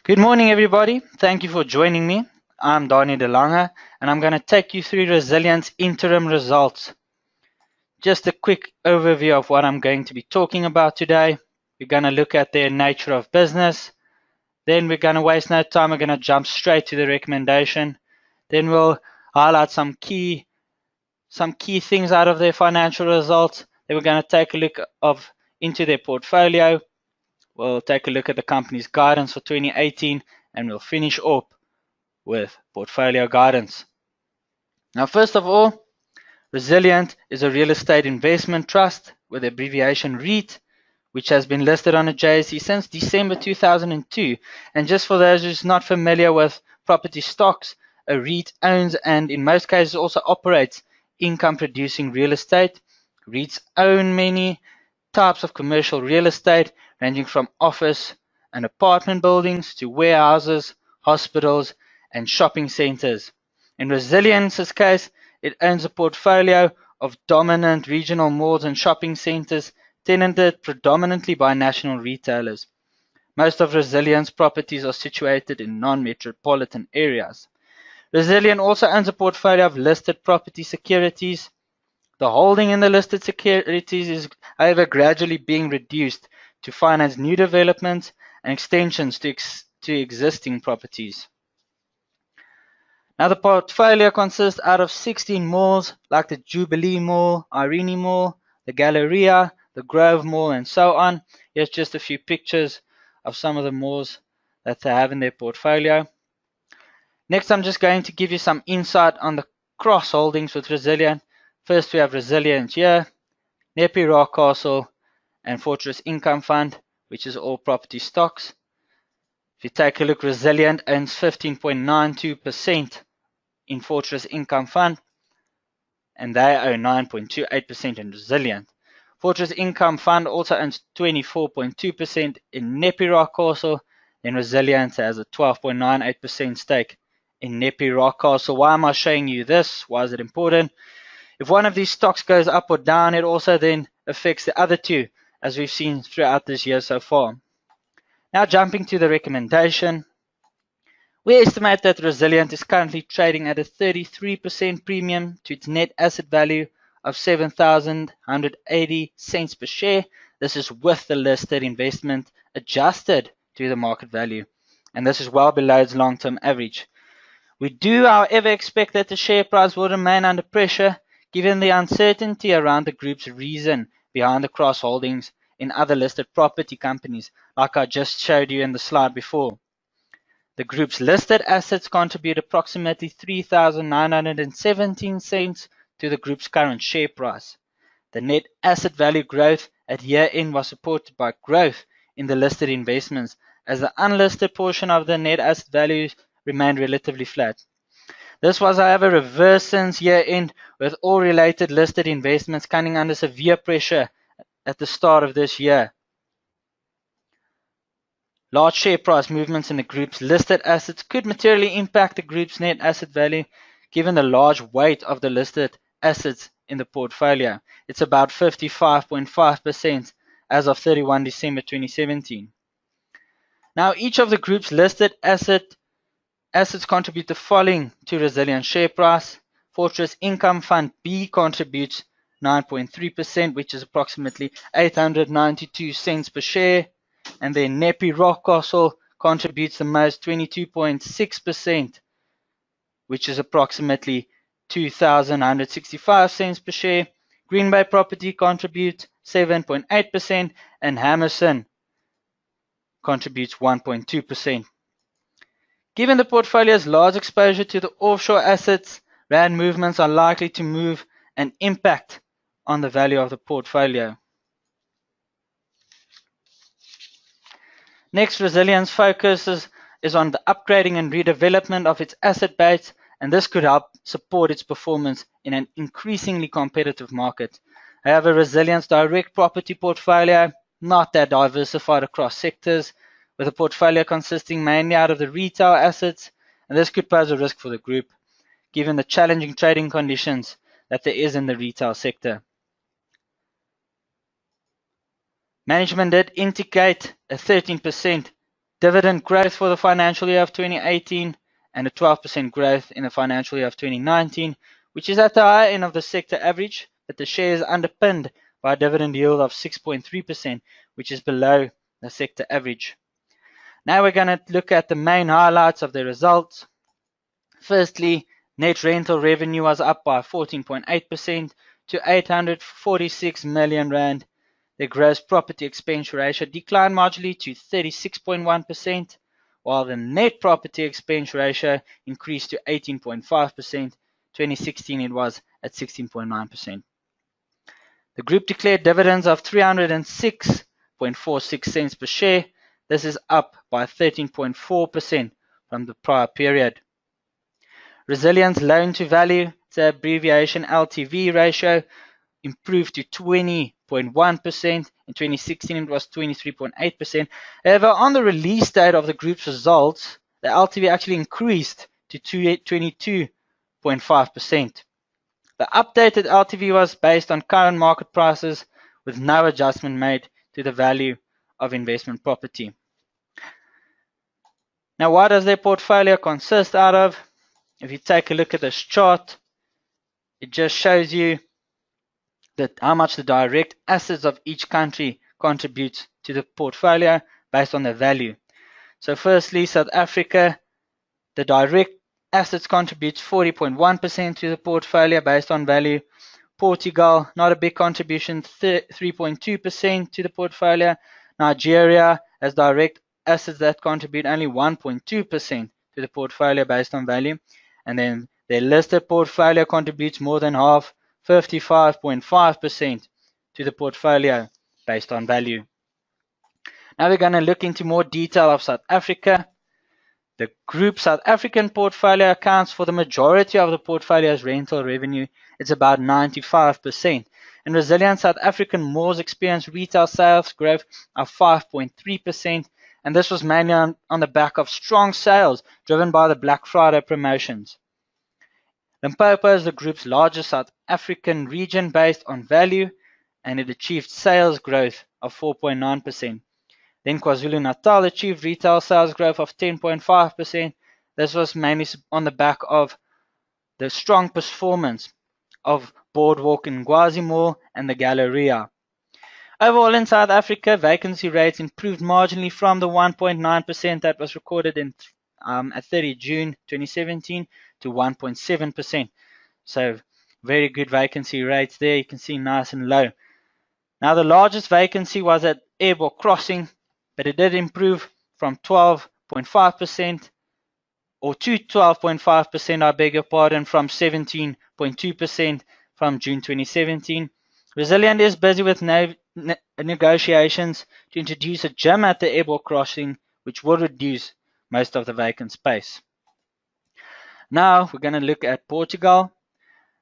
Good morning, everybody. Thank you for joining me. I'm Donnie DeLange, and I'm going to take you through Resilient's interim results. Just a quick overview of what I'm going to be talking about today. We're going to look at their nature of business. Then we're going to waste no time. We're going to jump straight to the recommendation. Then we'll highlight some key things out of their financial results. Then we're going to take a look into their portfolio. We'll take a look at the company's guidance for 2018, and we'll finish up with portfolio guidance. Now, first of all, Resilient is a real estate investment trust with the abbreviation REIT, which has been listed on a JSE since December 2002. And just for those who's not familiar with property stocks, a REIT owns and in most cases also operates income-producing real estate. REITs own many types of commercial real estate, ranging from office and apartment buildings to warehouses, hospitals, and shopping centers. In Resilience's case, it owns a portfolio of dominant regional malls and shopping centers tenanted predominantly by national retailers. Most of Resilience properties are situated in non-metropolitan areas. Resilient also owns a portfolio of listed property securities. The holding in the listed securities is, however, gradually being reduced to finance new developments and extensions to existing properties. Now, the portfolio consists out of 16 malls like the Jubilee Mall, Irene Mall, the Galleria, the Grove Mall, and so on. Here's just a few pictures of some of the malls that they have in their portfolio. Next, I'm just going to give you some insight on the cross holdings with Resilient. First, we have Resilient here, Nepi Rock Castle, and Fortress Income Fund, which is all property stocks. If you take a look, Resilient owns 15.92% in Fortress Income Fund, and they own 9.28% in Resilient. Fortress Income Fund also owns 24.2% in Nepi Rock Castle, and Resilient has a 12.98% stake in Nepi Rock Castle. Why am I showing you this? Why is it important? If one of these stocks goes up or down, it also then affects the other two, as we've seen throughout this year so far. Now, jumping to the recommendation, we estimate that Resilient is currently trading at a 33% premium to its net asset value of 7,180 cents per share. This is with the listed investment adjusted to the market value, and this is well below its long-term average. We do, however, expect that the share price will remain under pressure given the uncertainty around the group's reason behind the cross holdings in other listed property companies, like I just showed you in the slide before. The group's listed assets contribute approximately 3,917 cents to the group's current share price. The net asset value growth at year-end was supported by growth in the listed investments, as the unlisted portion of the net asset value remained relatively flat. This was, however, reversed since year-end, with all related listed investments coming under severe pressure at the start of this year. Large share price movements in the group's listed assets could materially impact the group's net asset value, given the large weight of the listed assets in the portfolio. It's about 55.5% as of 31 December 2017. Now, each of the group's listed assets contribute the following to Resilient share price. Fortress Income Fund B contributes 9.3%, which is approximately 892 cents per share. And then Nepi Rock Castle contributes the most, 22.6%, which is approximately 2,165 cents per share. Green Bay Property contributes 7.8%, and Hammerson contributes 1.2%. Given the portfolio's large exposure to the offshore assets, rand movements are likely to move and impact on the value of the portfolio. Next, Resilience focuses on the upgrading and redevelopment of its asset base, and this could help support its performance in an increasingly competitive market. However, Resilience direct property portfolio not that diversified across sectors, with a portfolio consisting mainly out of the retail assets, and this could pose a risk for the group, given the challenging trading conditions that there is in the retail sector. Management did indicate a 13% dividend growth for the financial year of 2018 and a 12% growth in the financial year of 2019, which is at the high end of the sector average, but the share is underpinned by a dividend yield of 6.3%, which is below the sector average. Now we're going to look at the main highlights of the results. Firstly, net rental revenue was up by 14.8% to 846 million rand. The gross property expense ratio declined marginally to 36.1%, while the net property expense ratio increased to 18.5%. 2016 it was at 16.9%. The group declared dividends of 306.46 cents per share. This is up by 13.4% from the prior period. Resilience loan to value, the abbreviation LTV ratio, improved to 20.1%. In 2016 it was 23.8%. However, on the release date of the group's results, the LTV actually increased to 22.5%. The updated LTV was based on current market prices with no adjustment made to the value of investment property. Now, what does their portfolio consist out of? If you take a look at this chart, it just shows you that how much the direct assets of each country contributes to the portfolio based on their value. So firstly, South Africa, the direct assets contributes 40.1% to the portfolio based on value. Portugal, not a big contribution, 3.2% to the portfolio. Nigeria has direct assets that contribute only 1.2% to the portfolio based on value. And then their listed portfolio contributes more than half, 55.5% to the portfolio based on value. Now we're going to look into more detail of South Africa. The group South African portfolio accounts for the majority of the portfolio's rental revenue. It's about 95%. And resilient South African malls experienced retail sales growth of 5.3%. And this was mainly on the back of strong sales driven by the Black Friday promotions. Limpopo is the group's largest South African region based on value, and it achieved sales growth of 4.9%. Then KwaZulu-Natal achieved retail sales growth of 10.5%. This was mainly on the back of the strong performance of Boardwalk in Ngwazi Mall and the Galleria. Overall in South Africa, vacancy rates improved marginally from the 1.9% that was recorded at 30 June 2017 to 1.7%. So very good vacancy rates there. You can see nice and low. Now the largest vacancy was at Airport Crossing, but it did improve from 12.5% or to 12.5%, I beg your pardon, from 17.2% from June 2017. Resilient is busy with negotiations to introduce a gym at the Airport Crossing, which will reduce most of the vacant space. Now we're going to look at Portugal.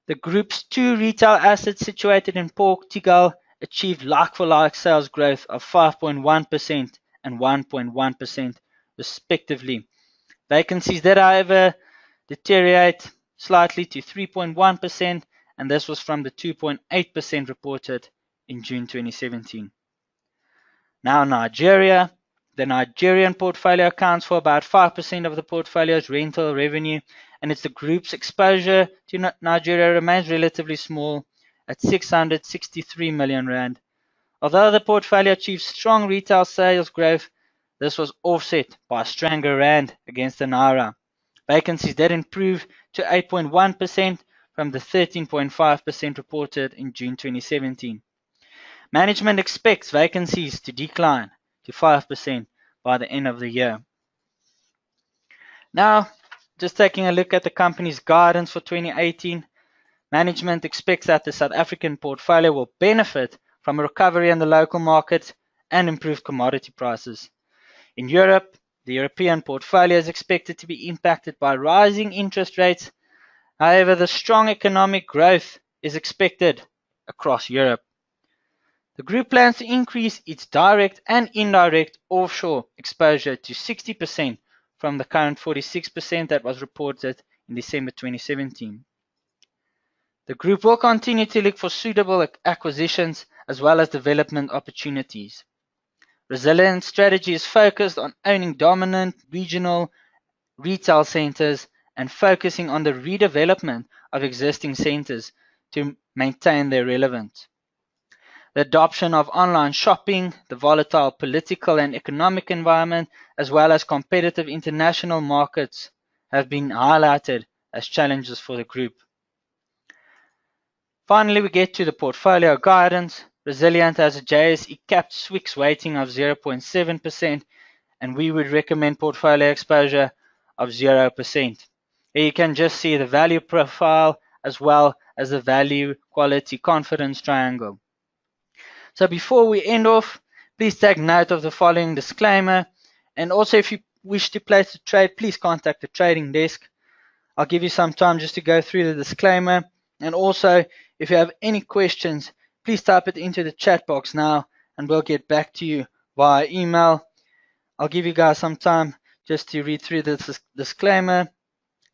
The group's two retail assets situated in Portugal achieved like-for-like sales growth of 5.1% and 1.1% respectively. Vacancies did, however, deteriorate slightly to 3.1%, and this was from the 2.8% reported in June 2017. Now Nigeria. The Nigerian portfolio accounts for about 5% of the portfolio's rental revenue, and it's the group's exposure to Nigeria remains relatively small at 663 million rand. Although the portfolio achieved strong retail sales growth, this was offset by a stronger rand against the naira. Vacancies did improve to 8.1% from the 13.5% reported in June 2017. Management expects vacancies to decline to 5% by the end of the year. Now, just taking a look at the company's guidance for 2018, management expects that the South African portfolio will benefit from a recovery in the local market and improved commodity prices. In Europe, the European portfolio is expected to be impacted by rising interest rates. However, the strong economic growth is expected across Europe. The group plans to increase its direct and indirect offshore exposure to 60% from the current 46% that was reported in December 2017. The group will continue to look for suitable acquisitions as well as development opportunities. Resilient strategy is focused on owning dominant regional retail centers and focusing on the redevelopment of existing centers to maintain their relevance. The adoption of online shopping, the volatile political and economic environment, as well as competitive international markets have been highlighted as challenges for the group. Finally, we get to the portfolio guidance. Resilient has a JSE capped SWIX weighting of 0.7%, and we would recommend portfolio exposure of 0%. Here you can just see the value profile as well as the value quality confidence triangle. So before we end off, please take note of the following disclaimer. And also, if you wish to place a trade, please contact the trading desk. I'll give you some time just to go through the disclaimer. And also, if you have any questions, please type it into the chat box now and we'll get back to you via email. I'll give you guys some time just to read through this disclaimer.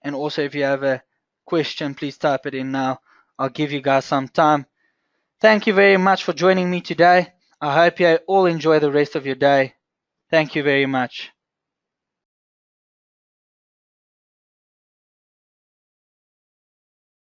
And also, if you have a question, please type it in now. I'll give you guys some time. Thank you very much for joining me today. I hope you all enjoy the rest of your day. Thank you very much.